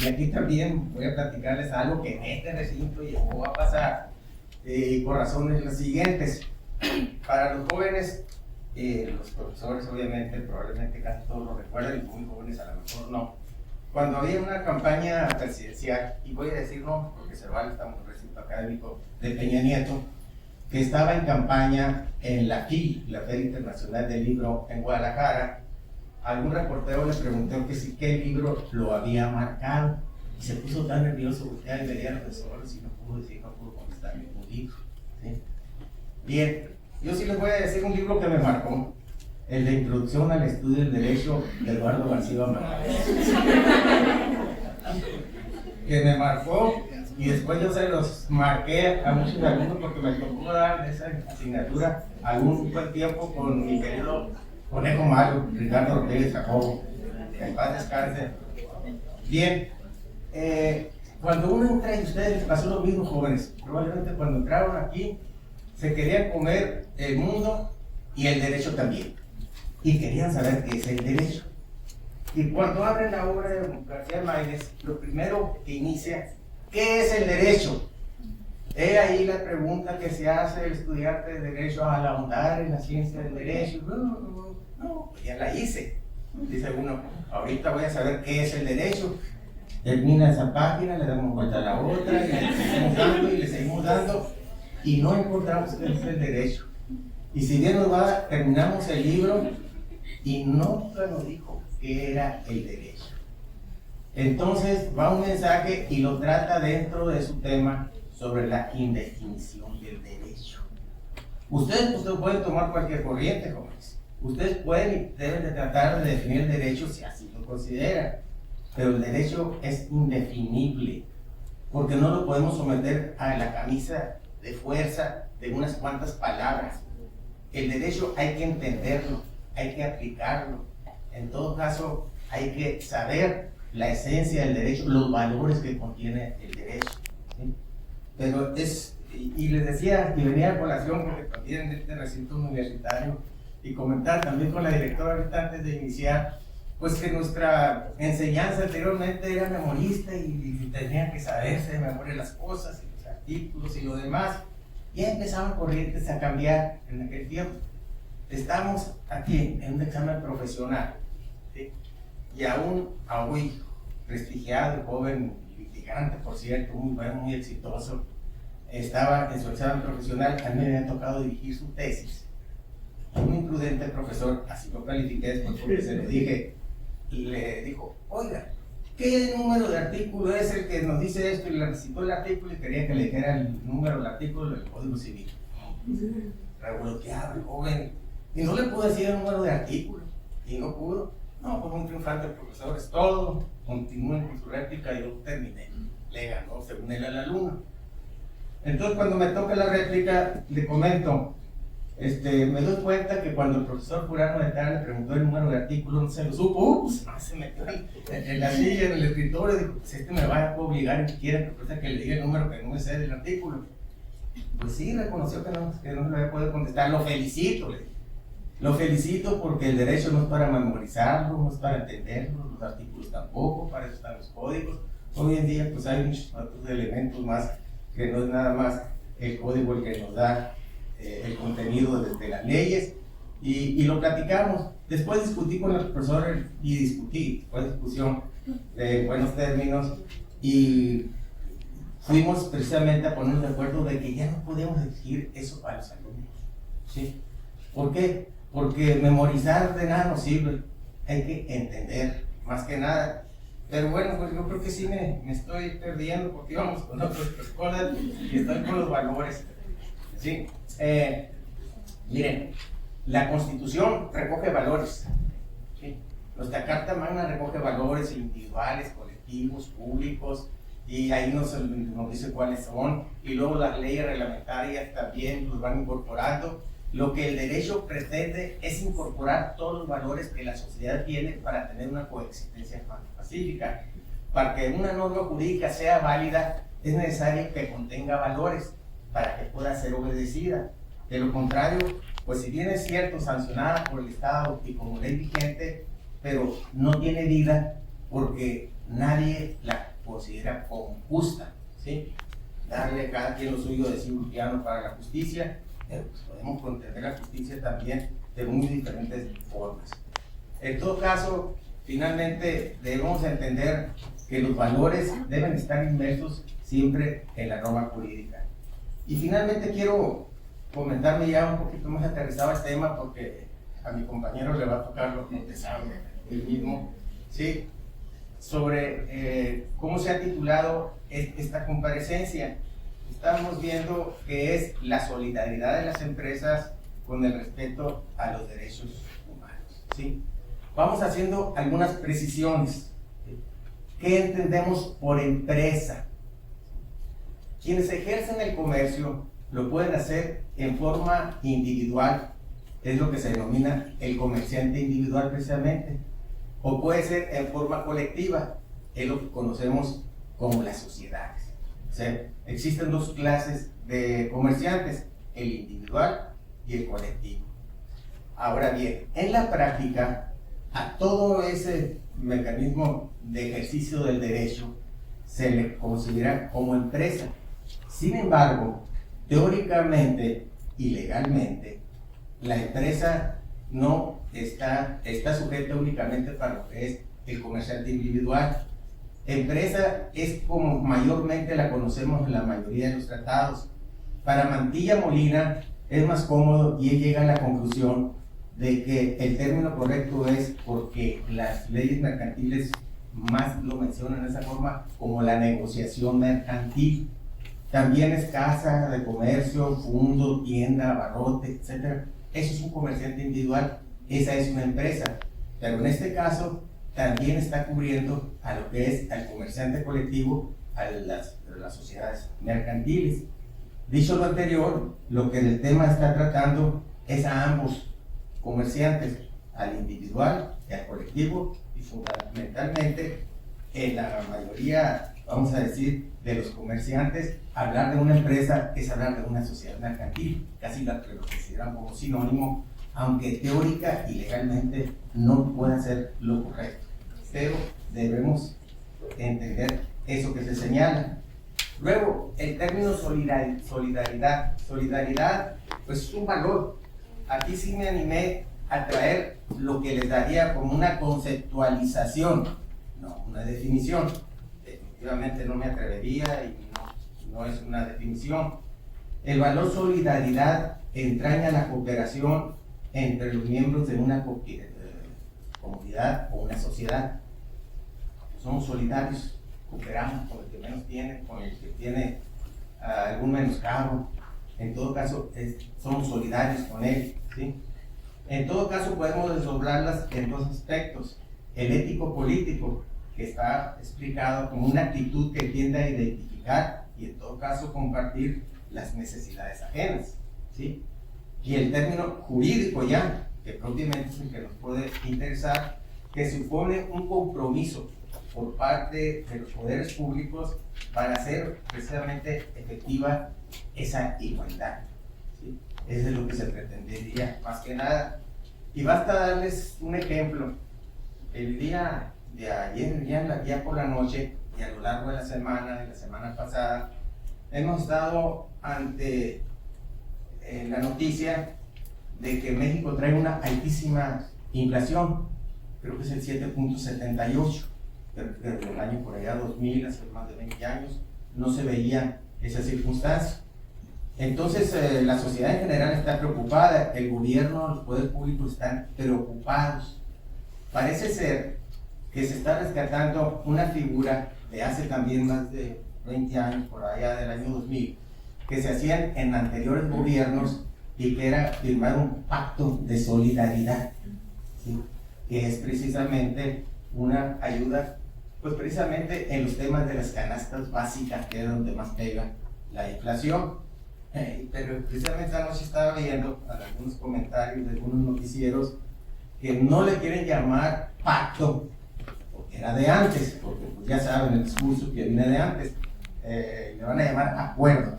Y aquí también voy a platicarles algo que en este recinto llegó a pasar por razones las siguientes. Para los jóvenes, los profesores obviamente, probablemente casi todos lo recuerdan, y muy jóvenes a lo mejor no. Cuando había una campaña presidencial, y voy a decir no, porque se vale, estamos en el recinto académico de Peña Nieto, que estaba en campaña en la FIL, la Feria Internacional del Libro en Guadalajara, algún reportero le preguntó que si qué libro lo había marcado, y se puso tan nervioso porque ahí veía a los profesores y no pudo contestar ningún libro, ¿sí? Bien, yo sí les voy a decir un libro que me marcó, el de Introducción al Estudio del Derecho de Eduardo García Martínez, que me marcó, y después yo se los marqué a muchos alumnos porque me tocó dar esa asignatura algún buen tiempo con mi querido Conejo Malo, Ricardo Rodríguez Jacobo, que en paz descanse. Bien, cuando uno entra, y ustedes les pasó lo mismo, jóvenes, probablemente cuando entraron aquí se querían comer el mundo y el derecho también, y querían saber qué es el derecho. Y cuando abren la obra de García Márquez, lo primero que inicia, ¿qué es el derecho? He ahí la pregunta que se hace el estudiante de derecho al ahondar en la ciencia del derecho. No, ya la hice. Dice uno, ahorita voy a saber qué es el derecho. Termina esa página, le damos vuelta a la otra, y le seguimos dando y le seguimos dando, y no encontramos qué es el derecho. Y si bien nos va, terminamos el libro y nunca nos dijo qué era el derecho. Entonces va un mensaje y lo trata dentro de su tema sobre la indefinición del derecho. Ustedes pueden tomar cualquier corriente, jóvenes. Ustedes pueden y deben de tratar de definir el derecho si así lo consideran. Pero el derecho es indefinible, porque no lo podemos someter a la camisa de fuerza de unas cuantas palabras. El derecho hay que entenderlo, hay que aplicarlo. En todo caso, hay que saber la esencia del derecho, los valores que contiene el derecho, ¿sí? Pero y les decía, y venía a colación porque también en este recinto universitario, y comentar también con la directora ahorita antes de iniciar, pues que nuestra enseñanza anteriormente era memorista y tenía que saberse de memoria las cosas, y los artículos y lo demás. Ya empezaban corrientes a cambiar en aquel tiempo. Estamos aquí en un examen profesional, ¿sí? Y aún hoy prestigiado, joven, litigante, por cierto, muy bueno, muy exitoso, estaba en su examen profesional. A mí me había tocado dirigir su tesis. Un imprudente profesor, así lo califiqué después porque se lo dije, y le dijo, oiga, ¿qué número de artículo es el que nos dice esto? Y le recitó el artículo y quería que le dijera el número del artículo del Código Civil. Revoloteaba el joven, y no le pudo decir el número de artículo, y no pudo. No, como un triunfante el profesor es todo, continúen con su réplica, y yo terminé. Le ganó según él al alumno. Entonces cuando me toca la réplica, le comento, me doy cuenta que cuando el profesor Fulano de Tal le preguntó el número de artículo, no se lo supo, se metió en la silla, en el escritorio, y dijo, pues me va a obligar ni siquiera que le diga el número que no me sé del artículo. Pues sí, reconoció que no me lo había podido contestar. Lo felicito, le dije. Lo felicito porque el derecho no es para memorizarlo, no es para entenderlo, los artículos tampoco, para eso están los códigos. Hoy en día pues hay muchos otros elementos más, que no es nada más el código el que nos da el contenido de las leyes, y lo platicamos. Después discutí con los profesores fue discusión de buenos términos, y fuimos precisamente a ponernos de acuerdo de que ya no podemos exigir eso para los alumnos, ¿sí? ¿Por qué? Porque memorizar de nada nos sirve, hay que entender más que nada. Pero bueno, pues yo creo que sí me estoy perdiendo porque íbamos con otras cosas y estoy con los valores, ¿sí? Miren, la Constitución recoge valores, ¿sí? Nuestra Carta Magna recoge valores individuales, colectivos, públicos, y ahí nos dice cuáles son, y luego las leyes reglamentarias también los van incorporando. Lo que el derecho pretende es incorporar todos los valores que la sociedad tiene para tener una coexistencia pacífica. Para que una norma jurídica sea válida, es necesario que contenga valores para que pueda ser obedecida. De lo contrario, pues si bien es cierto, sancionada por el Estado y como ley vigente, pero no tiene vida porque nadie la considera como justa, ¿sí? Darle a cada quien lo suyo, decir un piano para la justicia, pero pues podemos entender la justicia también de muy diferentes formas. En todo caso, finalmente debemos entender que los valores deben estar inmersos siempre en la norma jurídica. Y finalmente quiero comentarme ya un poquito más aterrizado este tema, porque a mi compañero le va a tocar lo que sabe él mismo, ¿sí? Sobre cómo se ha titulado esta comparecencia. Estamos viendo que es la solidaridad de las empresas con el respeto a los derechos humanos, ¿sí? Vamos haciendo algunas precisiones. ¿Qué entendemos por empresa? Quienes ejercen el comercio lo pueden hacer en forma individual, es lo que se denomina el comerciante individual precisamente, o puede ser en forma colectiva, es lo que conocemos como las sociedades. O sea, existen dos clases de comerciantes, el individual y el colectivo. Ahora bien, en la práctica, a todo ese mecanismo de ejercicio del derecho se le considera como empresa. Sin embargo, teóricamente y legalmente, la empresa no está sujeta únicamente para lo que es el comerciante individual. Empresa es como mayormente la conocemos en la mayoría de los tratados. Para Mantilla Molina es más cómodo y él llega a la conclusión de que el término correcto es porque las leyes mercantiles más lo mencionan de esa forma como la negociación mercantil. También es casa de comercio, fundo, tienda, abarrote, etc. Eso es un comerciante individual, esa es una empresa. Pero en este caso también está cubriendo a lo que es al comerciante colectivo, a las sociedades mercantiles. Dicho lo anterior, lo que el tema está tratando es a ambos comerciantes, al individual y al colectivo, y fundamentalmente en la mayoría, vamos a decir, de los comerciantes, hablar de una empresa es hablar de una sociedad mercantil, casi lo consideran como sinónimo, aunque teórica y legalmente no puede ser lo correcto. Pero debemos entender eso que se señala. Luego, el término solidaridad. Solidaridad, pues es un valor. Aquí sí me animé a traer lo que les daría como una conceptualización, no una definición. Definitivamente no me atrevería y no es una definición. El valor solidaridad entraña la cooperación entre los miembros de una comunidad o una sociedad. Somos solidarios, cooperamos con el que menos tiene, con el que tiene algún menoscabo. En todo caso, somos solidarios con él, ¿sí? En todo caso, podemos desdoblarlas en dos aspectos. El ético-político, que está explicado como una actitud que tiende a identificar y en todo caso compartir las necesidades ajenas, ¿sí? Y el término jurídico ya, que propiamente es el que nos puede interesar, que supone un compromiso por parte de los poderes públicos para hacer precisamente efectiva esa igualdad, ¿sí? Eso es lo que se pretendería más que nada. Y basta darles un ejemplo. El día de ayer, ya por la noche y a lo largo de la semana pasada, hemos estado ante la noticia de que México trae una altísima inflación, creo que es el 7.78, pero desde el año por allá 2000, hace más de 20 años, no se veía esa circunstancia. Entonces la sociedad en general está preocupada, el gobierno, los poderes públicos están preocupados. Parece ser que se está rescatando una figura de hace también más de 20 años, por allá del año 2000, que se hacían en anteriores gobiernos y que era firmar un pacto de solidaridad, ¿sí? Que es precisamente una ayuda, pues precisamente en los temas de las canastas básicas, que es donde más pega la inflación. Pero precisamente anoche estaba viendo algunos comentarios de algunos noticieros que no le quieren llamar pacto, porque era de antes, porque pues ya saben el discurso que viene de antes, le van a llamar acuerdo.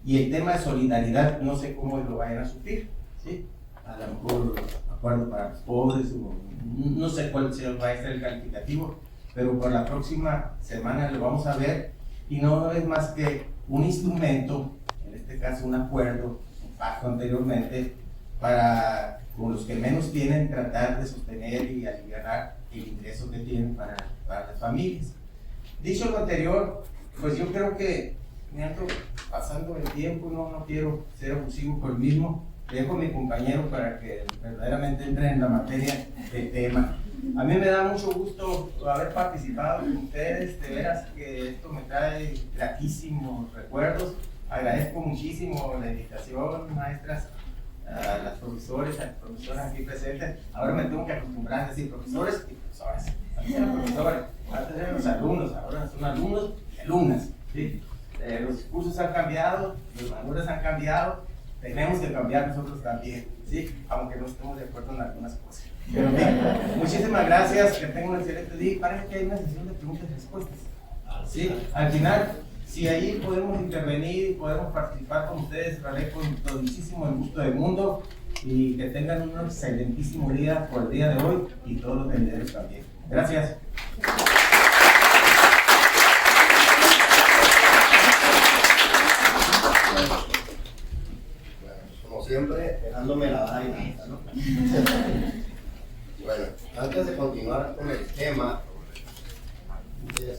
Y el tema de solidaridad no sé cómo lo vayan a suplir, ¿sí? A lo mejor acuerdo para los pobres, o no sé cuál va a ser el calificativo, pero por la próxima semana lo vamos a ver, y no es más que un instrumento, en este caso un acuerdo, un pacto anteriormente, para con los que menos tienen tratar de sostener y aliviar el ingreso que tienen para las familias. Dicho lo anterior, pues yo creo que me ando pasando el tiempo, no quiero ser abusivo con el mismo. Dejo a mi compañero para que verdaderamente entre en la materia del tema. A mí me da mucho gusto haber participado con ustedes, de veras que esto me trae gratísimos recuerdos. Agradezco muchísimo la invitación, maestras, a las profesores, a las profesoras aquí presentes. Ahora me tengo que acostumbrar a decir profesores y profesoras. Antes eran profesores, antes eran los alumnos, ahora son alumnos y alumnas. ¿Sí? Los cursos han cambiado, los valores han cambiado, tenemos que cambiar nosotros también, ¿sí? Aunque no estemos de acuerdo en algunas cosas. Pero bien, muchísimas gracias, que tengan un excelente día. Parece que hay una sesión de preguntas y respuestas. ¿Sí? Al final, si ahí podemos intervenir y podemos participar con ustedes, lo haré con muchísimo el gusto del mundo, y que tengan un excelentísimo día por el día de hoy y todos los vendedores también. Gracias. Siempre dejándome la vara y nada, ¿no? Bueno, antes de continuar con el tema, pues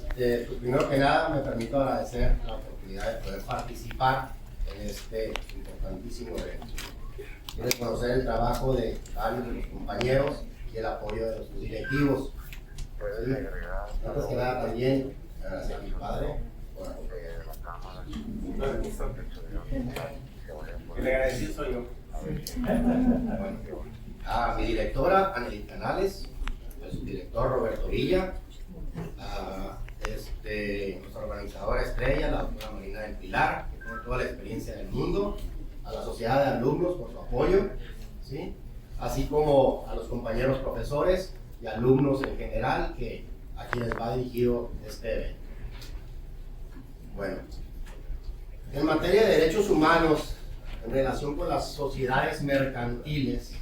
primero que nada me permito agradecer la oportunidad de poder participar en este importantísimo evento. Quiero reconocer el trabajo de varios de los compañeros y el apoyo de los directivos. Antes que nada también agradecer a mi padre por El agradecido soy yo. A mi directora, Anneli Canales, a su director, Roberto Villa, a nuestra organizadora estrella, la doctora Marina del Pilar, que tiene toda la experiencia del mundo, a la sociedad de alumnos por su apoyo, ¿sí? Así como a los compañeros profesores y alumnos en general, a quienes va dirigido este evento. Bueno, en materia de derechos humanos, en relación con las sociedades mercantiles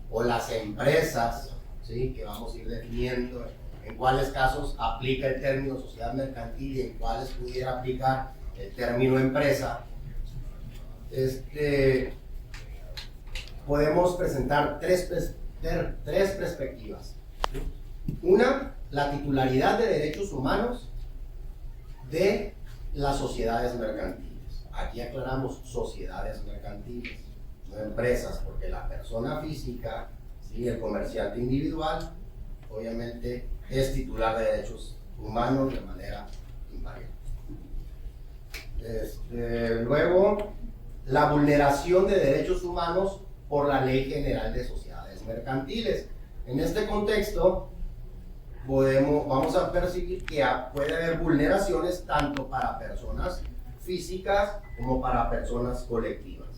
o las empresas, ¿sí? Que vamos a ir definiendo en cuáles casos aplica el término sociedad mercantil y en cuáles pudiera aplicar el término empresa, podemos presentar tres perspectivas. Una, la titularidad de derechos humanos de las sociedades mercantiles. Aquí aclaramos sociedades mercantiles, no empresas, porque la persona física, ¿sí? El comerciante individual, obviamente es titular de derechos humanos de manera invariable. Luego, la vulneración de derechos humanos por la Ley General de Sociedades Mercantiles. En este contexto, vamos a percibir que puede haber vulneraciones tanto para personas físicas como para personas colectivas.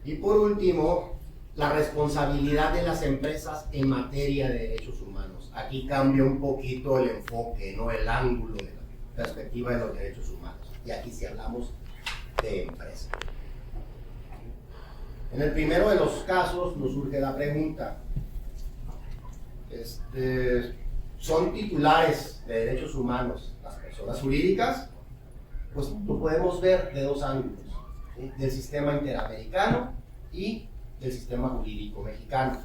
Y por último, la responsabilidad de las empresas en materia de derechos humanos. Aquí cambia un poquito el enfoque, ¿no? El ángulo de la perspectiva de los derechos humanos. Y aquí sí hablamos de empresa. En el primero de los casos nos surge la pregunta, ¿son titulares de derechos humanos las personas jurídicas? Pues lo podemos ver de dos ángulos, ¿sí? Del sistema interamericano y del sistema jurídico mexicano.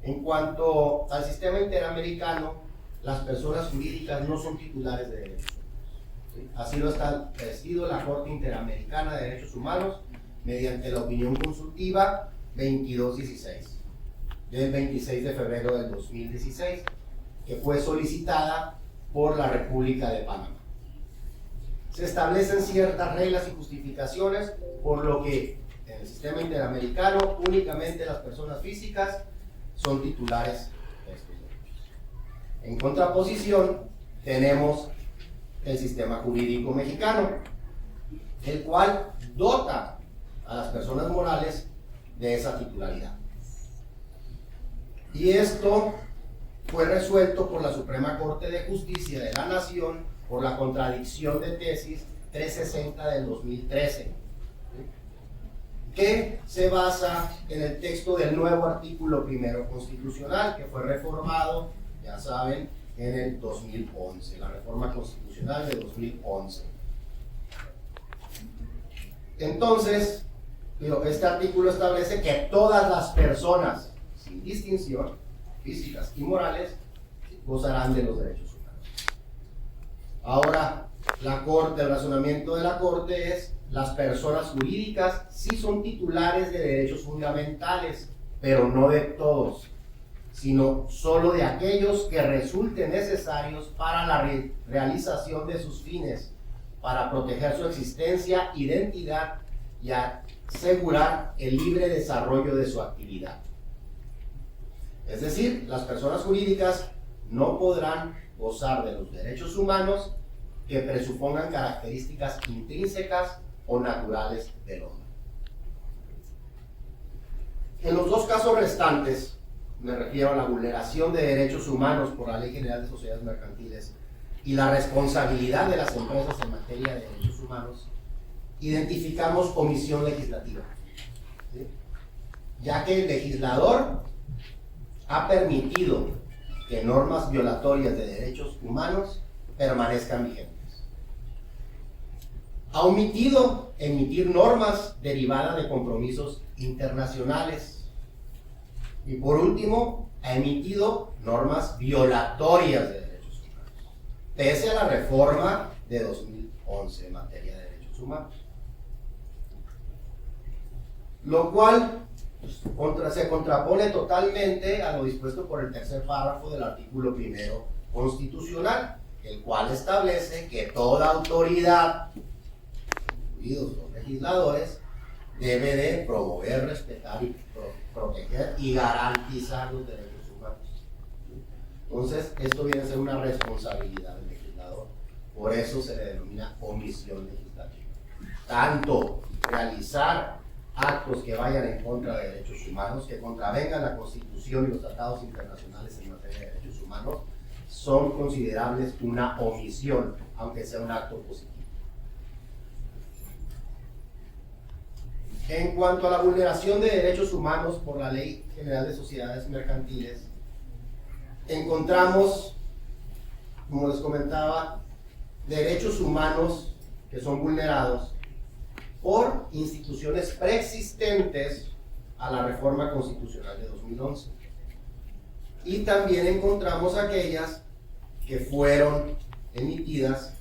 En cuanto al sistema interamericano, las personas jurídicas no son titulares de derechos humanos, ¿sí? Así lo ha establecido la Corte Interamericana de Derechos Humanos mediante la opinión consultiva 2216 del 26 de febrero del 2016, que fue solicitada por la República de Panamá. Se establecen ciertas reglas y justificaciones por lo que en el sistema interamericano únicamente las personas físicas son titulares de estos derechos. En contraposición tenemos el sistema jurídico mexicano, el cual dota a las personas morales de esa titularidad. Y esto fue resuelto por la Suprema Corte de Justicia de la Nación por la contradicción de tesis 360 del 2013, que se basa en el texto del nuevo artículo primero constitucional, que fue reformado, ya saben, en el 2011, la reforma constitucional de 2011. Entonces, este artículo establece que todas las personas, sin distinción, físicas y morales, gozarán de los derechos humanos. Ahora, el razonamiento de la Corte es: las personas jurídicas sí son titulares de derechos fundamentales, pero no de todos, sino solo de aquellos que resulten necesarios para la realización de sus fines, para proteger su existencia, identidad y asegurar el libre desarrollo de su actividad. Es decir, las personas jurídicas no podrán gozar de los derechos humanos que presupongan características intrínsecas o naturales del hombre. En los dos casos restantes, me refiero a la vulneración de derechos humanos por la Ley General de Sociedades Mercantiles y la responsabilidad de las empresas en materia de derechos humanos, identificamos omisión legislativa, ¿sí? Ya que el legislador ha permitido que normas violatorias de derechos humanos permanezcan vigentes. Ha omitido emitir normas derivadas de compromisos internacionales. Y por último, ha emitido normas violatorias de derechos humanos, pese a la reforma de 2011 en materia de derechos humanos. Lo cual se contrapone totalmente a lo dispuesto por el tercer párrafo del artículo primero constitucional, el cual establece que toda autoridad, incluidos los legisladores, debe de promover, respetar y proteger y garantizar los derechos humanos. Entonces, esto viene a ser una responsabilidad del legislador. Por eso se le denomina omisión legislativa. Tanto realizar actos que vayan en contra de derechos humanos, que contravengan la Constitución y los tratados internacionales en materia de derechos humanos, son considerables una omisión, aunque sea un acto positivo. En cuanto a la vulneración de derechos humanos por la Ley General de Sociedades Mercantiles, encontramos, como les comentaba, derechos humanos que son vulnerados por instituciones preexistentes a la reforma constitucional de 2011. Y también encontramos aquellas que fueron emitidas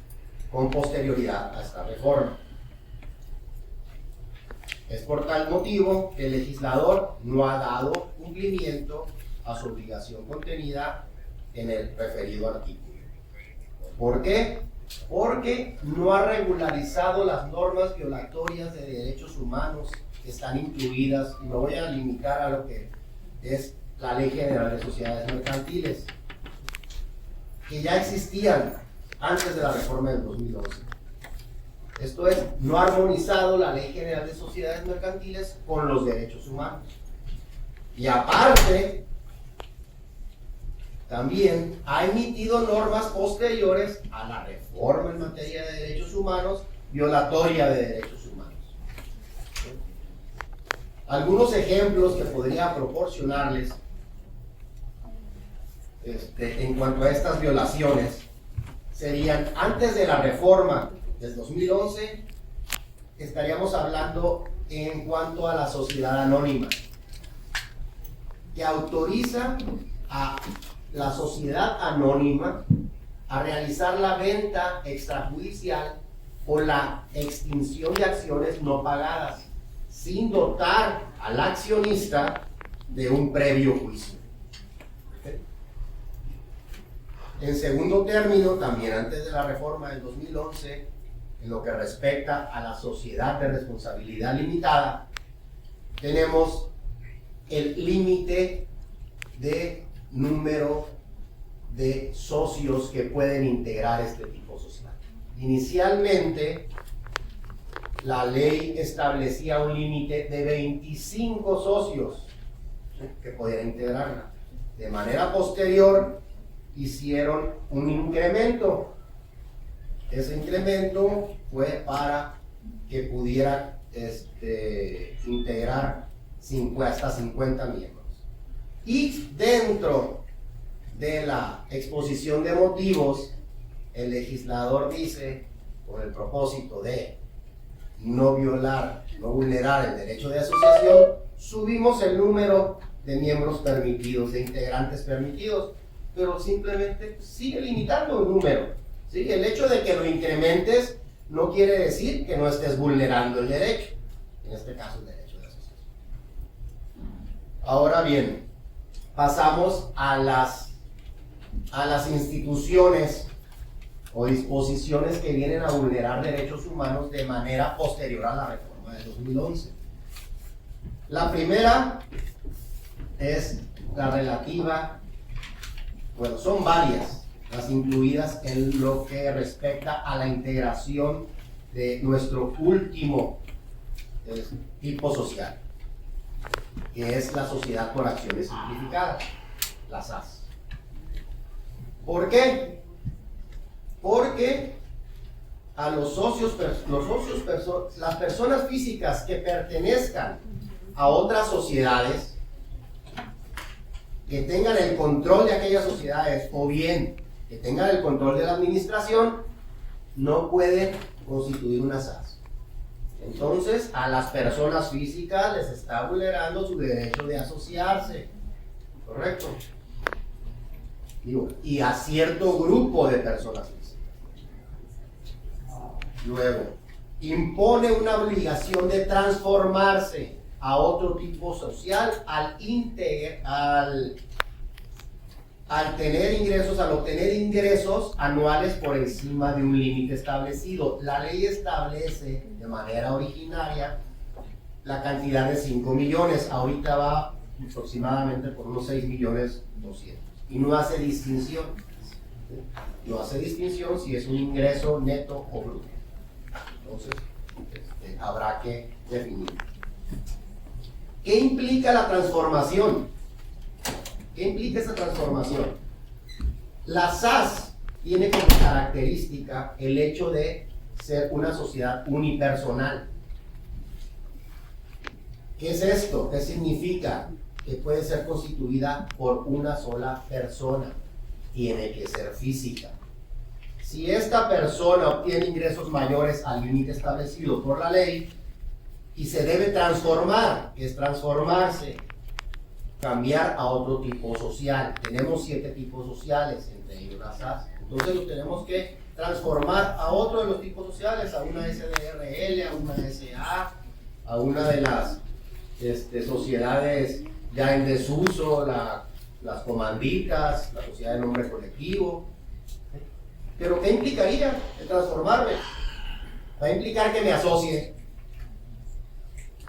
con posterioridad a esta reforma. Es por tal motivo que el legislador no ha dado cumplimiento a su obligación contenida en el referido artículo. ¿Por qué? Porque no ha regularizado las normas violatorias de derechos humanos que están incluidas, y me voy a limitar a lo que es la Ley General de Sociedades Mercantiles, que ya existían antes de la reforma del 2011. Esto es, no ha armonizado la Ley General de Sociedades Mercantiles con los derechos humanos. Y aparte, también ha emitido normas posteriores a la reforma en materia de derechos humanos, violatoria de derechos humanos. Algunos ejemplos que podría proporcionarles en cuanto a estas violaciones serían: antes de la reforma del 2011, estaríamos hablando en cuanto a la sociedad anónima, que autoriza a la sociedad anónima a realizar la venta extrajudicial o la extinción de acciones no pagadas, sin dotar al accionista de un previo juicio. En segundo término, también antes de la reforma del 2011, en lo que respecta a la sociedad de responsabilidad limitada, tenemos el límite de número de socios que pueden integrar este tipo social. Inicialmente, la ley establecía un límite de 25 socios que podían integrarla. De manera posterior, hicieron un incremento. Ese incremento fue para que pudiera integrar hasta 50 miembros. Y dentro de la exposición de motivos, el legislador dice, con el propósito de no violar, no vulnerar el derecho de asociación, subimos el número de miembros permitidos, de integrantes permitidos, pero simplemente sigue limitando el número. ¿Sí? El hecho de que lo incrementes no quiere decir que no estés vulnerando el derecho, en este caso el derecho de asociación. Ahora bien, pasamos a las instituciones o disposiciones que vienen a vulnerar derechos humanos de manera posterior a la reforma del 2011. La primera es la relativa, bueno, son varias las incluidas en lo que respecta a la integración de nuestro último tipo social, que es la Sociedad por Acciones Simplificadas, la SAS. ¿Por qué? Porque a las personas físicas que pertenezcan a otras sociedades, que tengan el control de aquellas sociedades o bien que tengan el control de la administración, no pueden constituir una SAS. Entonces, a las personas físicas les está vulnerando su derecho de asociarse, ¿correcto? Y a cierto grupo de personas físicas. Luego, impone una obligación de transformarse a otro tipo social al tener ingresos, al obtener ingresos anuales por encima de un límite establecido. La ley establece de manera originaria la cantidad de 5 millones, ahorita va aproximadamente por unos 6.200.000 y no hace distinción. No hace distinción si es un ingreso neto o bruto. Entonces, habrá que definir. ¿Qué implica la transformación? ¿Qué implica esa transformación? La SAS tiene como característica el hecho de ser una sociedad unipersonal. ¿Qué es esto? ¿Qué significa? Que puede ser constituida por una sola persona. Tiene que ser física. Si esta persona obtiene ingresos mayores al límite establecido por la ley y se debe transformar, que es transformarse, cambiar a otro tipo social. Tenemos 7 tipos sociales, entre ellos las SAS. Entonces lo tenemos que transformar a otro de los tipos sociales, a una SDRL, a una SA, a una de las sociedades ya en desuso, las comanditas, la sociedad de nombre colectivo. Pero ¿qué implicaría el transformarme? Va a implicar que me asocie.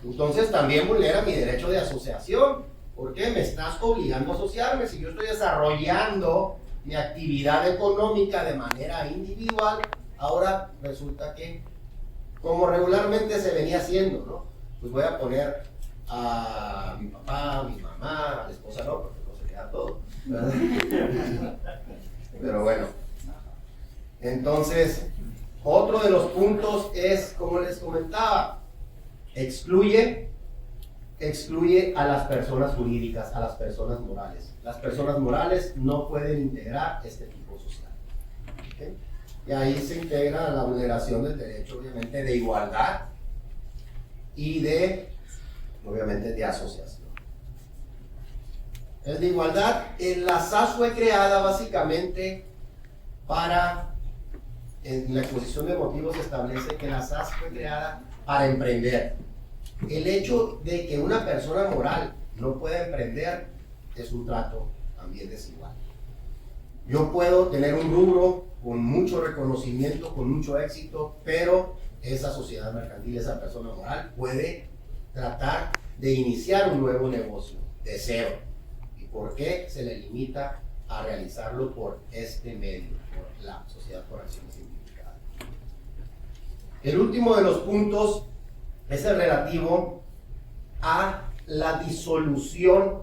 Entonces también vulnera mi derecho de asociación. ¿Por qué? Me estás obligando a asociarme. Si yo estoy desarrollando mi actividad económica de manera individual, ahora resulta que, como regularmente se venía haciendo, ¿no? Pues voy a poner a mi papá, a mi mamá, a la esposa no, porque no se queda todo, ¿verdad? Pero bueno. Entonces, otro de los puntos es, como les comentaba, excluye a las personas jurídicas, a las personas morales. Las personas morales no pueden integrar este tipo social. ¿Okay? Y ahí se integra la vulneración del derecho, obviamente, de igualdad y obviamente, de asociación. El de igualdad, la SAS fue creada básicamente en la exposición de motivos se establece que la SAS fue creada para emprender. El hecho de que una persona moral no pueda emprender es un trato también desigual. Yo puedo tener un rubro con mucho reconocimiento, con mucho éxito, pero esa sociedad mercantil, esa persona moral puede tratar de iniciar un nuevo negocio de cero. ¿Y por qué se le limita a realizarlo por este medio, por la Sociedad por Acciones Simplificadas? El último de los puntos es el relativo a la disolución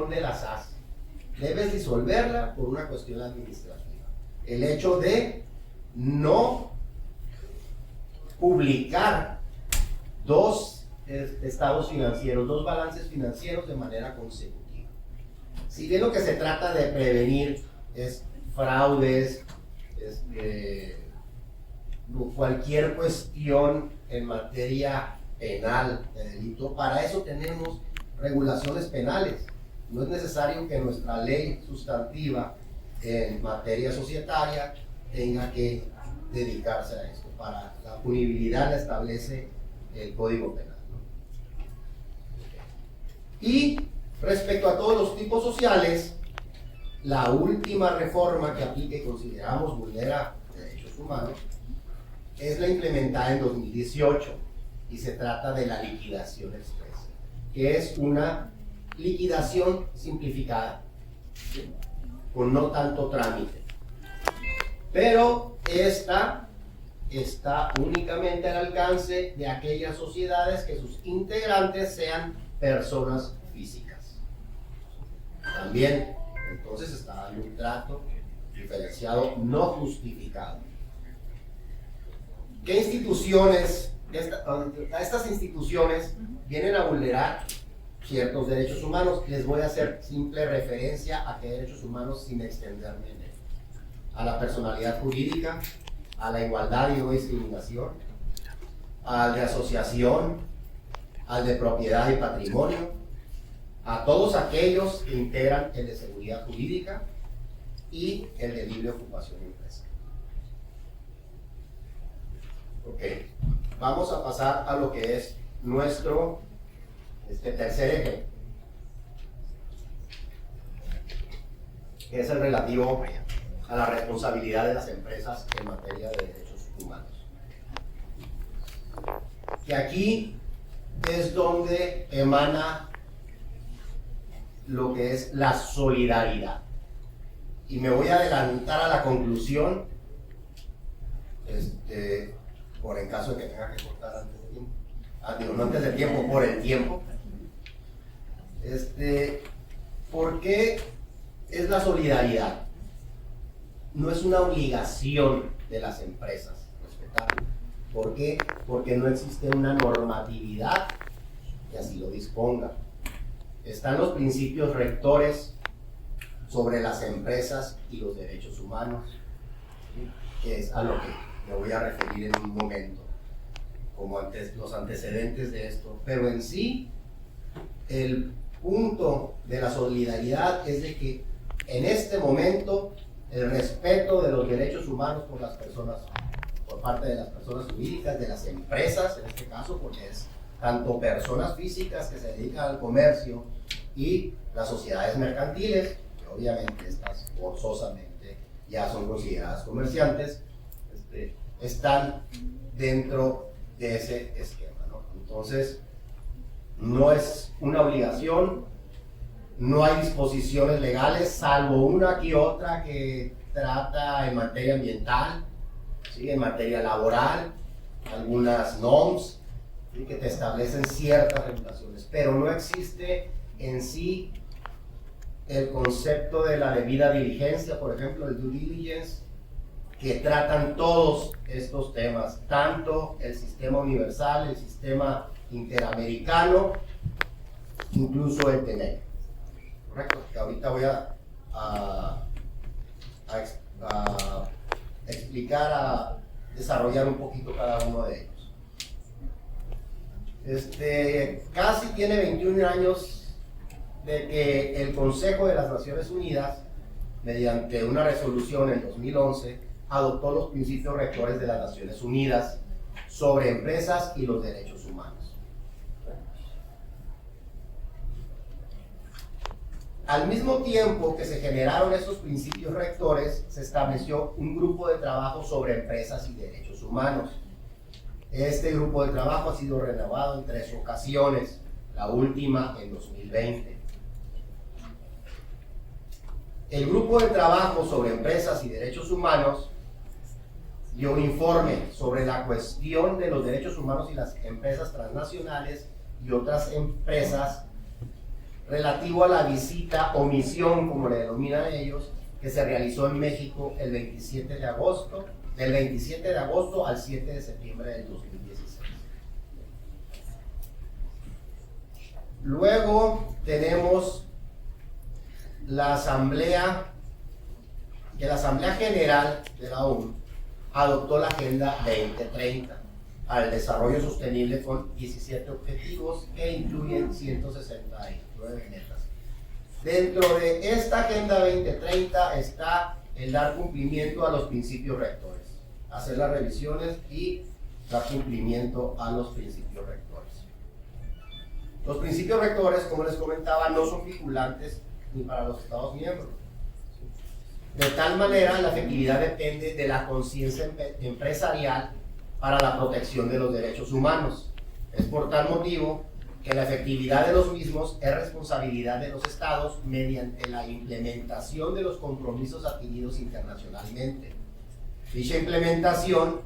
de la SAS. Debes disolverla por una cuestión administrativa. El hecho de no publicar 2 estados financieros, 2 balances financieros de manera consecutiva. Si bien lo que se trata de prevenir es fraudes, cualquier cuestión en materia penal de delito, para eso tenemos regulaciones penales. No es necesario que nuestra ley sustantiva en materia societaria tenga que dedicarse a esto. Para la punibilidad la establece el Código Penal, ¿no? Y respecto a todos los tipos sociales, la última reforma que aplica y consideramos vulnera derechos humanos es la implementada en 2018 y se trata de la liquidación expresa, que es una liquidación simplificada, ¿sí?, con no tanto trámite. Pero esta está únicamente al alcance de aquellas sociedades que sus integrantes sean personas físicas. También, entonces, está dando un trato diferenciado no justificado. ¿Qué instituciones, estas instituciones vienen a vulnerar ciertos derechos humanos? Les voy a hacer simple referencia a qué derechos humanos sin extenderme en él. A la personalidad jurídica, a la igualdad y no discriminación, al de asociación, al de propiedad y patrimonio, a todos aquellos que integran el de seguridad jurídica y el de libre ocupación y empresa. Ok, vamos a pasar a lo que es nuestro tercer eje, que es el relativo a la responsabilidad de las empresas en materia de derechos humanos. Y aquí es donde emana lo que es la solidaridad. Y me voy a adelantar a la conclusión, por el caso de que tenga que cortar antes de tiempo. No antes del tiempo, por el tiempo. ¿Por qué es la solidaridad? No es una obligación de las empresas respetarlo. ¿Por qué? Porque no existe una normatividad que así lo disponga. Están los principios rectores sobre las empresas y los derechos humanos, ¿sí?, que es a lo que me voy a referir en un momento, como los antecedentes de esto. Pero en sí, el punto de la solidaridad es de que en este momento el respeto de los derechos humanos por las personas, por parte de las personas jurídicas, de las empresas, en este caso, porque es tanto personas físicas que se dedican al comercio y las sociedades mercantiles, que obviamente estas forzosamente ya son consideradas comerciantes, están dentro de ese esquema, ¿no? Entonces, no es una obligación, no hay disposiciones legales, salvo una que otra que trata en materia ambiental, ¿sí?, en materia laboral, algunas NOMs, ¿sí?, que te establecen ciertas regulaciones, pero no existe en sí el concepto de la debida diligencia, por ejemplo, el due diligence, que tratan todos estos temas, tanto el sistema universal, el sistema interamericano, incluso el TEMEC. Correcto, que ahorita voy a explicar, a desarrollar un poquito cada uno de ellos. Casi tiene 21 años de que el Consejo de las Naciones Unidas, mediante una resolución en 2011, adoptó los principios rectores de las Naciones Unidas sobre empresas y los derechos humanos. Al mismo tiempo que se generaron estos principios rectores, se estableció un grupo de trabajo sobre empresas y derechos humanos. Este grupo de trabajo ha sido renovado en 3 ocasiones, la última en 2020. El grupo de trabajo sobre empresas y derechos humanos dio un informe sobre la cuestión de los derechos humanos y las empresas transnacionales y otras empresas relativo a la visita o misión, como le denominan ellos, que se realizó en México el 27 de agosto, del 27 de agosto al 7 de septiembre del 2016. Luego tenemos la Asamblea General de la ONU adoptó la Agenda 2030 al desarrollo sostenible con 17 objetivos que incluyen 169 metas. Dentro de esta Agenda 2030 está el dar cumplimiento a los principios rectores, hacer las revisiones y dar cumplimiento a los principios rectores. Los principios rectores, como les comentaba, no son vinculantes ni para los Estados miembros. De tal manera, la efectividad depende de la conciencia empresarial para la protección de los derechos humanos. Es por tal motivo que la efectividad de los mismos es responsabilidad de los Estados mediante la implementación de los compromisos adquiridos internacionalmente. Dicha implementación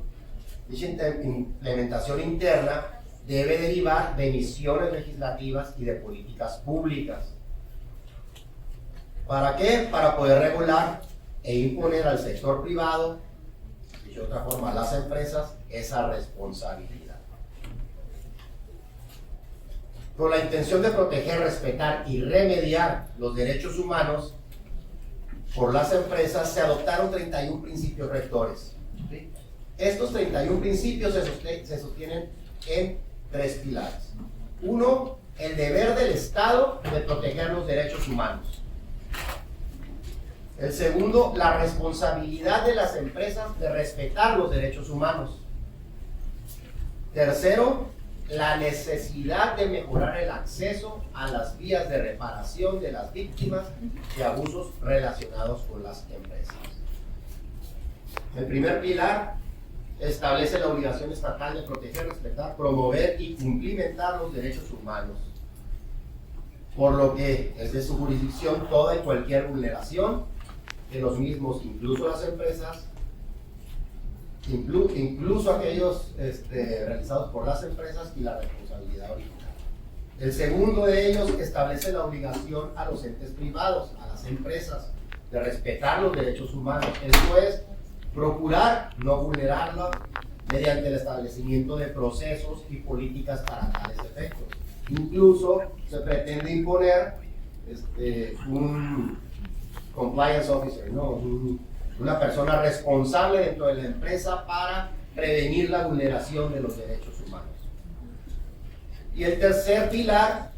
interna debe derivar de misiones legislativas y de políticas públicas. ¿Para qué? Para poder regular e imponer al sector privado, dicho de otra forma, a las empresas, esa responsabilidad. Con la intención de proteger, respetar y remediar los derechos humanos por las empresas, se adoptaron 31 principios rectores. ¿Sí? Estos 31 principios se sostienen en 3 pilares. Uno, el deber del Estado de proteger los derechos humanos. El segundo, la responsabilidad de las empresas de respetar los derechos humanos. Tercero, la necesidad de mejorar el acceso a las vías de reparación de las víctimas de abusos relacionados con las empresas. El primer pilar establece la obligación estatal de proteger, respetar, promover y cumplimentar los derechos humanos, por lo que es de su jurisdicción toda y cualquier vulneración de los mismos, incluso las empresas, incluso aquellos realizados por las empresas, y la responsabilidad original. El segundo de ellos establece la obligación a los entes privados, a las empresas, de respetar los derechos humanos. Esto es, procurar no vulnerarlos mediante el establecimiento de procesos y políticas para tales efectos. Incluso se pretende imponer un compliance officer, ¿no? Una persona responsable dentro de la empresa para prevenir la vulneración de los derechos humanos. Y el tercer pilar,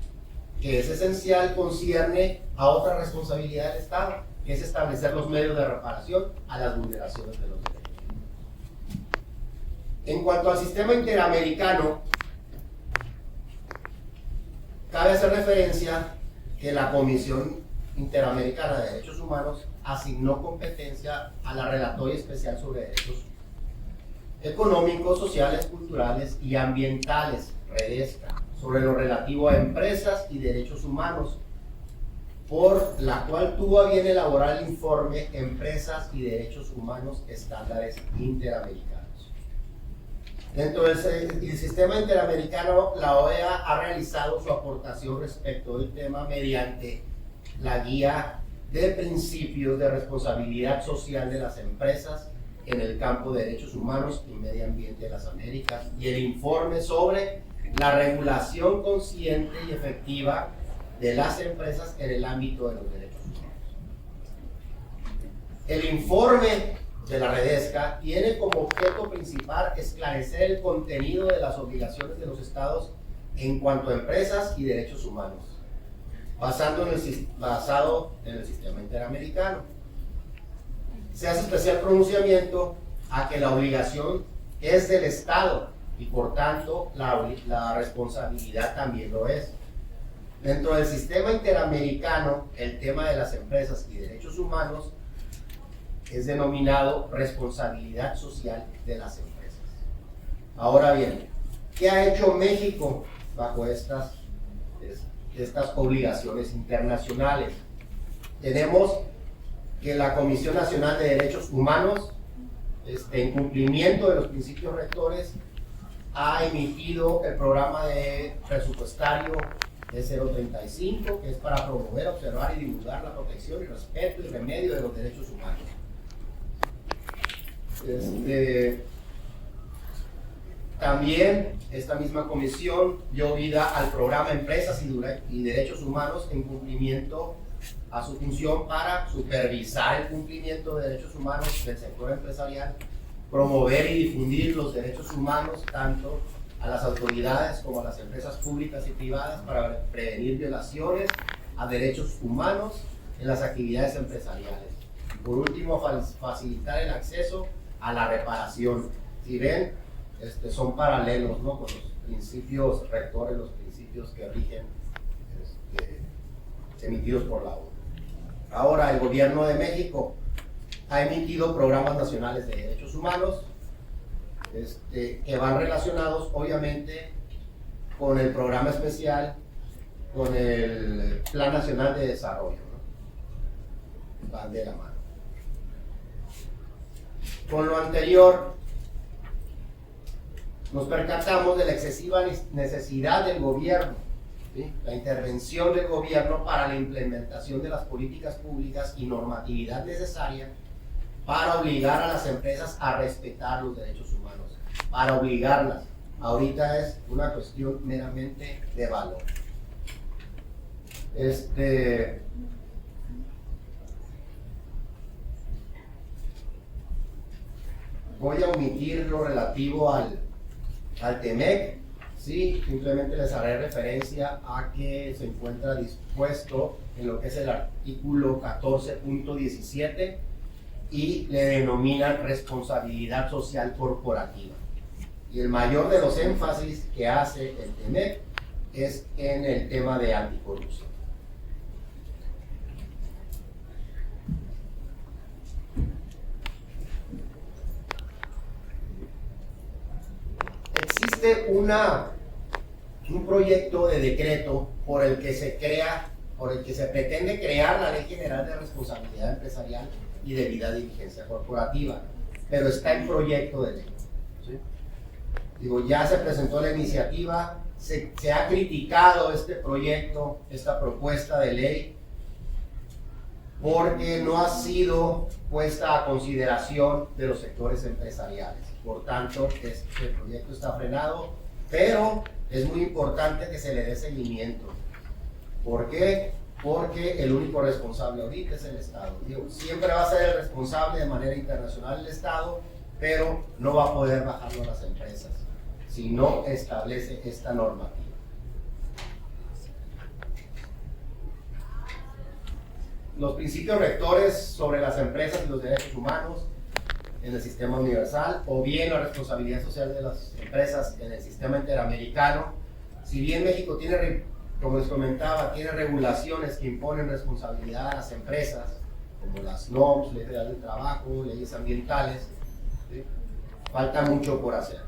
que es esencial, concierne a otra responsabilidad del Estado, que es establecer los medios de reparación a las vulneraciones de los derechos humanos. En cuanto al sistema interamericano, cabe hacer referencia que la Comisión Interamericana de Derechos Humanos asignó competencia a la Relatoría Especial sobre Derechos Económicos, Sociales, Culturales y Ambientales, REDESCA, sobre lo relativo a empresas y derechos humanos, por la cual tuvo a bien elaborar el informe Empresas y Derechos Humanos, Estándares Interamericanos. Dentro del sistema interamericano, la OEA ha realizado su aportación respecto del tema mediante la guía de principios de responsabilidad social de las empresas en el campo de derechos humanos y medio ambiente de las Américas, y el informe sobre la regulación consciente y efectiva de las empresas en el ámbito de los derechos humanos. El informe de la REDESCA tiene como objeto principal esclarecer el contenido de las obligaciones de los estados en cuanto a empresas y derechos humanos, basado en el sistema interamericano. Se hace especial pronunciamiento a que la obligación es del Estado y por tanto la responsabilidad también lo es. Dentro del sistema interamericano, el tema de las empresas y derechos humanos es denominado responsabilidad social de las empresas. Ahora bien, ¿qué ha hecho México bajo estas obligaciones internacionales? Tenemos que la Comisión Nacional de Derechos Humanos, en cumplimiento de los principios rectores, ha emitido el programa de presupuestario de 035, que es para promover, observar y divulgar la protección y respeto y remedio de los derechos humanos. También esta misma comisión dio vida al programa Empresas y Derechos Humanos en cumplimiento a su función para supervisar el cumplimiento de derechos humanos del sector empresarial, promover y difundir los derechos humanos tanto a las autoridades como a las empresas públicas y privadas para prevenir violaciones a derechos humanos en las actividades empresariales. Por último, facilitar el acceso a la reparación. Si ven, son paralelos, ¿no?, con los principios rectores, los principios que rigen emitidos por la ONU. Ahora, el gobierno de México ha emitido programas nacionales de derechos humanos que van relacionados obviamente con el programa especial, con el Plan Nacional de Desarrollo, ¿no? Van de la mano. Con lo anterior, nos percatamos de la excesiva necesidad del gobierno, ¿sí?, la intervención del gobierno para la implementación de las políticas públicas y normatividad necesaria para obligar a las empresas a respetar los derechos humanos, para obligarlas. Ahorita es una cuestión meramente de valor. Voy a omitir lo relativo al TEMEC, ¿sí? Simplemente les haré referencia a que se encuentra dispuesto en lo que es el artículo 14.17 y le denominan responsabilidad social corporativa. Y el mayor de los énfasis que hace el TEMEC es en el tema de anticorrupción. Existe un proyecto de decreto por el que se pretende crear la Ley General de Responsabilidad Empresarial y Debida Diligencia Corporativa, pero está en proyecto de ley, ¿sí? Digo, ya se presentó la iniciativa, se ha criticado este proyecto, esta propuesta de ley, porque no ha sido puesta a consideración de los sectores empresariales. Por tanto, este proyecto está frenado, pero es muy importante que se le dé seguimiento. ¿Por qué? Porque el único responsable ahorita es el Estado. Digo, siempre va a ser el responsable de manera internacional el Estado, pero no va a poder bajarlo a las empresas si no establece esta normativa. Los principios rectores sobre las empresas y los derechos humanos en el sistema universal, o bien la responsabilidad social de las empresas en el sistema interamericano. Si bien México tiene, como les comentaba, tiene regulaciones que imponen responsabilidad a las empresas, como las NOMS, Ley Federal del Trabajo, leyes ambientales, ¿sí?, falta mucho por hacer.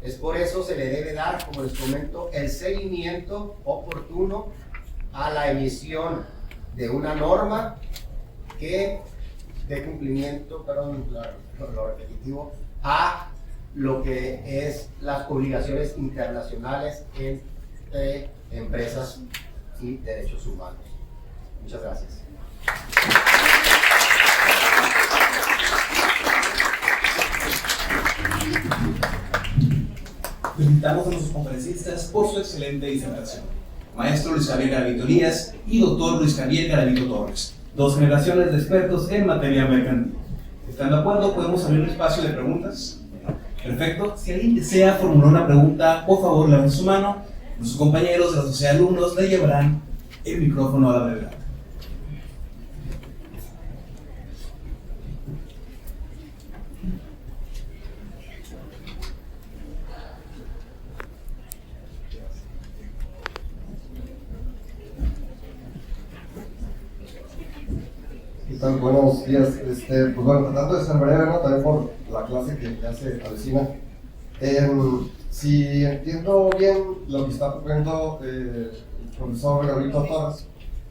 Es por eso se le debe dar, como les comento, el seguimiento oportuno a la emisión de una norma que dé cumplimiento, lo repetitivo, a lo que es las obligaciones internacionales entre empresas y derechos humanos. Muchas gracias. Felicitamos a nuestros conferencistas por su excelente disertación. Maestro Luis Javier Garavito Elías y doctor Luis Javier Garavito Torres, dos generaciones de expertos en materia mercantil. ¿Están de acuerdo? ¿Podemos abrir un espacio de preguntas? Perfecto. Si alguien desea formular una pregunta, por favor, levante su mano. Nuestros compañeros de la sociedad de alumnos le llevarán el micrófono a la brevedad. ¿Qué tal? Buenos días. Pues bueno, tratando de ser breve, ¿no?, también por la clase que ya se avecina. Si entiendo bien lo que está proponiendo el profesor Garavito Torres,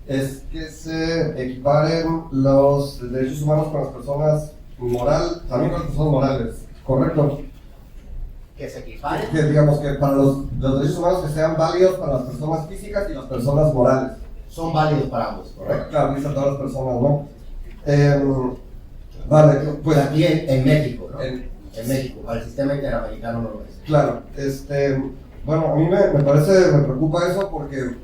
es que se equiparen los derechos humanos con las personas también con las personas morales, ¿correcto? Que se equiparen. Que digamos que para los derechos humanos que sean válidos para las personas físicas y las personas morales. Son válidos para ambos, ¿correcto? Claro, dice a todas las personas, ¿no? Vale, pues aquí en México, ¿no? En México, para el sistema interamericano no lo es. Claro, bueno, a mí me preocupa eso porque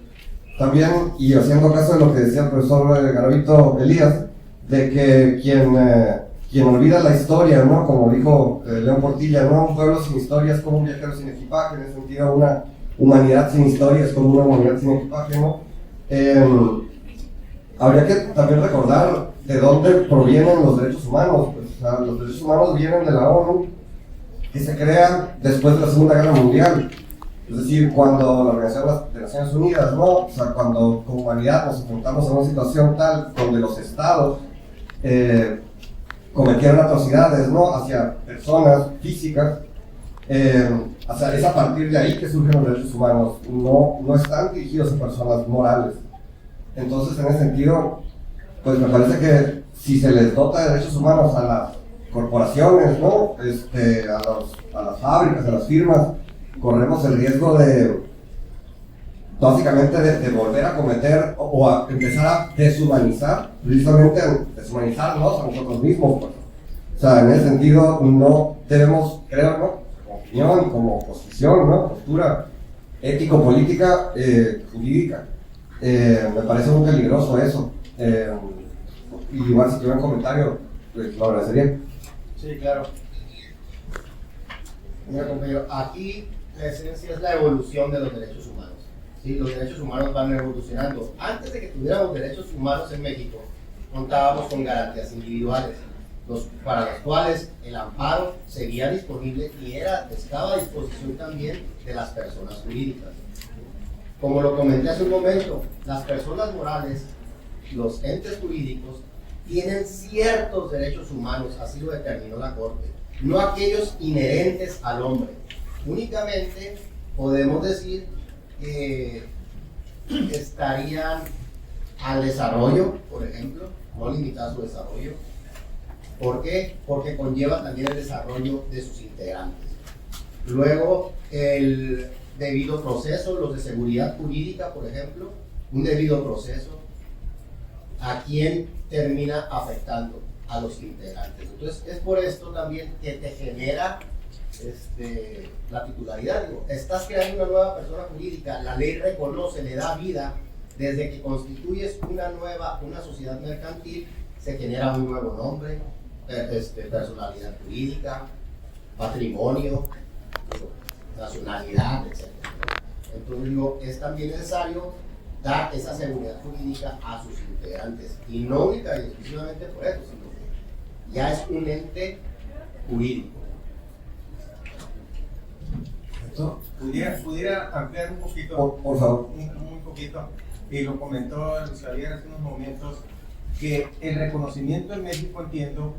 también, y haciendo caso de lo que decía el profesor Garavito Elías, de que quien olvida la historia, ¿no? Como dijo León Portilla, ¿no? Un pueblo sin historia es como un viajero sin equipaje, en ese sentido una humanidad sin historia es como una humanidad sin equipaje, ¿no? Habría que también recordar de dónde provienen los derechos humanos. Pues, o sea, los derechos humanos vienen de la ONU, que se crea después de la Segunda Guerra Mundial. Es decir, cuando la Organización de Naciones Unidas, ¿no? O sea, cuando como humanidad nos enfrentamos a una situación tal donde los estados cometieron atrocidades, ¿no? Hacia personas físicas, o sea, es a partir de ahí que surgen los derechos humanos, no están dirigidos a personas morales. Entonces, en ese sentido, pues me parece que si se les dota de derechos humanos a las corporaciones, ¿no? A las fábricas, a las firmas, corremos el riesgo básicamente de volver a cometer o a empezar a deshumanizar, precisamente deshumanizarnos a nosotros mismos. Pues. O sea, en ese sentido no debemos, creo, ¿no? Como opinión, como posición, ¿no? Postura ético-política, jurídica. Me parece muy peligroso eso. Y igual si tuviera un comentario, pues lo agradecería. Sí, claro. Mira, compañero, aquí la esencia es la evolución de los derechos humanos. ¿Sí? Los derechos humanos van evolucionando. Antes de que tuviéramos derechos humanos en México, contábamos con garantías individuales, para las cuales el amparo seguía disponible y estaba a disposición también de las personas jurídicas. Como lo comenté hace un momento, las personas morales, los entes jurídicos, tienen ciertos derechos humanos, así lo determinó la Corte, no aquellos inherentes al hombre. Únicamente podemos decir que estarían al desarrollo, por ejemplo, no limitar su desarrollo. ¿Por qué? Porque conlleva también el desarrollo de sus integrantes. Luego, el debido proceso, los de seguridad jurídica, por ejemplo, un debido proceso, ¿a quién termina afectando? A los integrantes. Entonces, es por esto también que te genera la titularidad. Digo, estás creando una nueva persona jurídica, la ley reconoce, le da vida, desde que constituyes una sociedad mercantil, se genera un nuevo nombre, personalidad jurídica, patrimonio, nacionalidad, etc. Entonces digo, es también necesario dar esa seguridad jurídica a sus integrantes, y no única y exclusivamente por eso, sino que ya es un ente jurídico. ¿Pudiera ampliar un poquito? Por favor. Muy poquito. Y lo comentó Luis Javier hace unos momentos, que el reconocimiento en México, entiendo,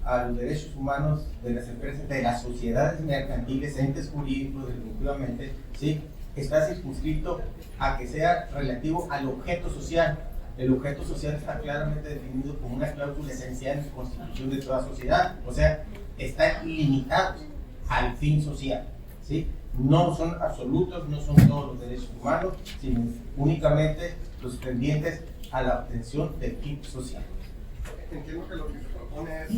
a los derechos humanos de las empresas, de las sociedades mercantiles, entes jurídicos, definitivamente, ¿sí? Está circunscrito a que sea relativo al objeto social. El objeto social está claramente definido como una cláusula esencial en la constitución de toda sociedad. O sea, está limitado al fin social, ¿sí? No son absolutos, no son todos los derechos humanos, sino únicamente los pendientes a la obtención del fin social. Entiendo que lo que se propone es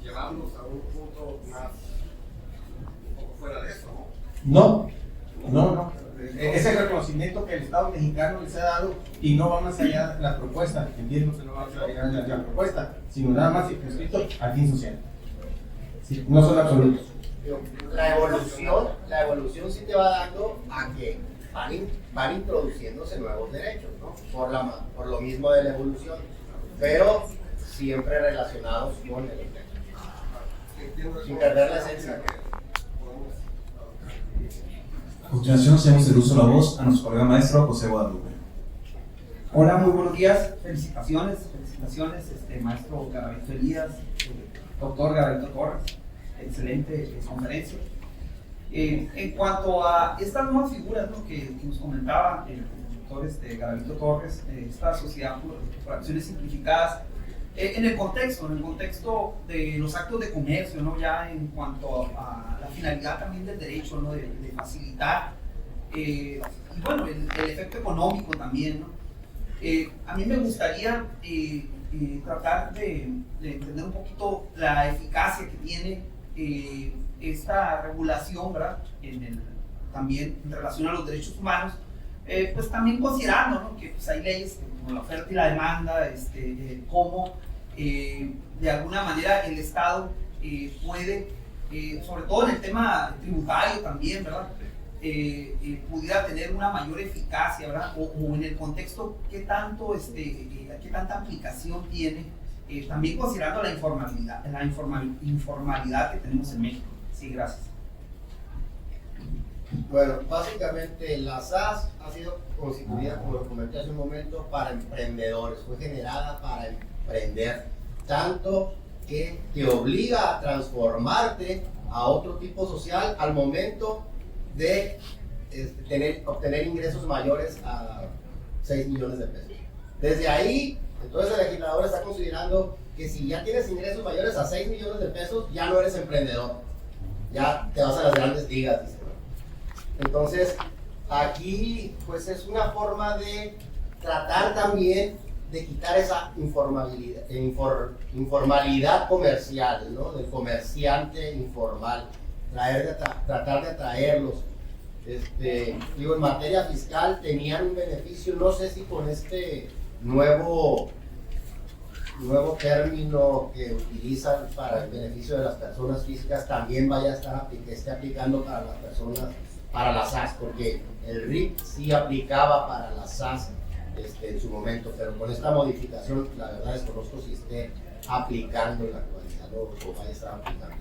llevarnos a un punto más, un poco fuera de eso, ¿no? No. Es el reconocimiento que el Estado mexicano les ha dado y no va más allá de la propuesta. Entiendo que no va más allá de la propuesta, sino nada más circunscrito al fin social. Sí, no son absolutos. La evolución sí te va dando a que van introduciéndose nuevos derechos, ¿no? Por lo mismo de la evolución, pero siempre relacionados con el efecto, sin perder la esencia. A continuación, cedemos el uso de la voz a nuestro colega maestro José Guadalupe. Hola, muy buenos días, felicitaciones, maestro Garavito Elías, doctor Garavito Torres, excelente conferencia. En cuanto a estas nuevas figuras, ¿no?, que nos comentaba el doctor Garavito Torres, esta sociedad por acciones simplificadas, en el contexto de los actos de comercio, ¿no?, ya en cuanto a la finalidad también del derecho, ¿no?, de facilitar, y bueno, el efecto económico también, ¿no? A mí me gustaría tratar de entender un poquito la eficacia que tiene esta regulación, ¿verdad?, también en relación a los derechos humanos, Pues también considerando, ¿no?, que pues, hay leyes como la oferta y la demanda, cómo de alguna manera el Estado puede, sobre todo en el tema tributario también, ¿verdad?, pudiera tener una mayor eficacia, ¿verdad?, o en el contexto qué tanta aplicación tiene, también considerando la informalidad que tenemos en México. Sí, gracias. Bueno, básicamente la SAS ha sido constituida, como lo comenté hace un momento, para emprendedores. Fue generada para emprender, tanto que te obliga a transformarte a otro tipo social al momento de obtener ingresos mayores a 6 millones de pesos. Desde ahí, entonces el legislador está considerando que si ya tienes ingresos mayores a 6 millones de pesos, ya no eres emprendedor, ya te vas a las grandes ligas, dice. Entonces, aquí pues es una forma de tratar también de quitar esa informalidad comercial, ¿no?, del comerciante informal, tratar de atraerlos. En materia fiscal tenían un beneficio, no sé si con este nuevo término que utilizan para el beneficio de las personas físicas también vaya a estar esté aplicando para las personas, para las SAS, porque el RIC sí aplicaba para las SAS en su momento, pero con esta modificación la verdad desconozco si esté aplicando en la actualidad o vaya a estar aplicando.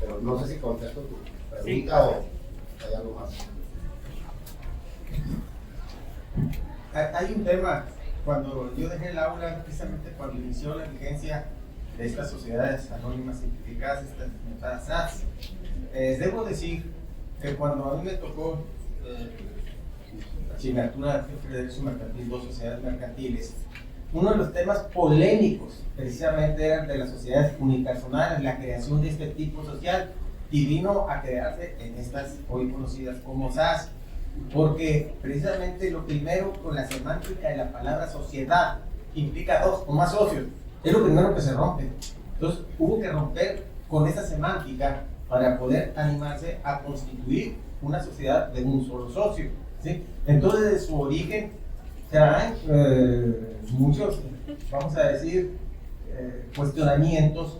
Pero no sé si contesto tu pregunta o hay algo más. Hay un tema, cuando yo dejé el aula, precisamente cuando inició la vigencia de estas sociedades anónimas simplificadas, estas llamadas SAS, debo decir que cuando a mí me tocó asignatura de Derecho Mercantil, 2 sociedades mercantiles, uno de los temas polémicos precisamente eran de las sociedades unipersonales, la creación de este tipo social, y vino a crearse en estas hoy conocidas como SAS, porque precisamente lo primero con la semántica de la palabra sociedad implica 2 o más socios, es lo primero que se rompe. Entonces hubo que romper con esa semántica para poder animarse a constituir una sociedad de un solo socio, ¿sí? Entonces de su origen traen muchos, vamos a decir, cuestionamientos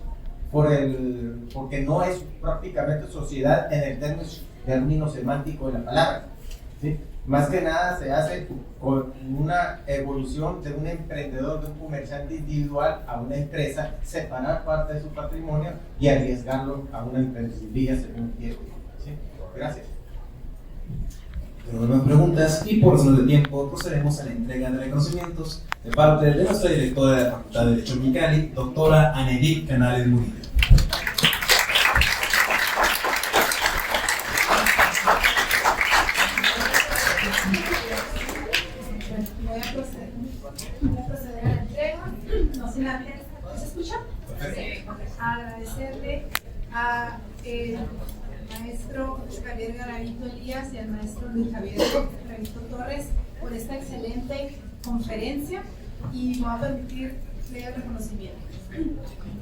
porque no es prácticamente sociedad en el término semántico de la palabra, ¿sí? Más que nada se hace con una evolución de un emprendedor, de un comerciante individual a una empresa, separar parte de su patrimonio y arriesgarlo a una emprendeduría según quiere, ¿sí? Gracias. No hay más preguntas y por razones de tiempo procedemos a la entrega de reconocimientos de parte de nuestra directora de la Facultad de Derecho Mexicali, doctora Anedith Canales Murillo. Voy a proceder a la entrega, no sin antes, ¿se escucha? Agradecerle a maestro Javier Garavito Elías y al maestro Luis Javier Garavito Torres por esta excelente conferencia, y me va a permitir leer el reconocimiento.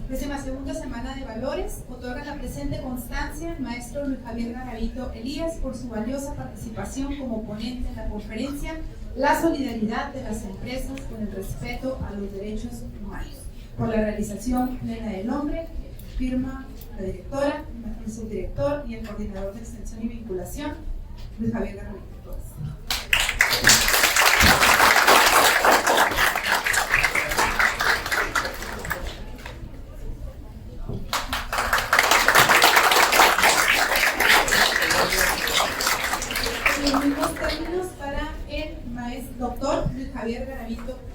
12ª semana de valores otorga la presente constancia al maestro Luis Javier Garavito Elías por su valiosa participación como ponente en la conferencia La solidaridad de las empresas con el respeto a los derechos humanos, por la realización plena del hombre. Firma la directora, el subdirector y el coordinador de extensión y vinculación, Luis Javier Garavito Torres. En los mismos términos para el maestro doctor Luis Javier Garavito Torres.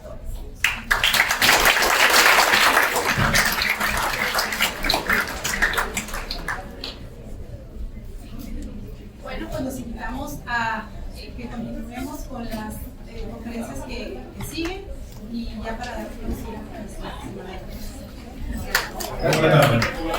Bueno, pues los invitamos a que continuemos con las conferencias que siguen, y ya para dar inicio a la semana. Gracias.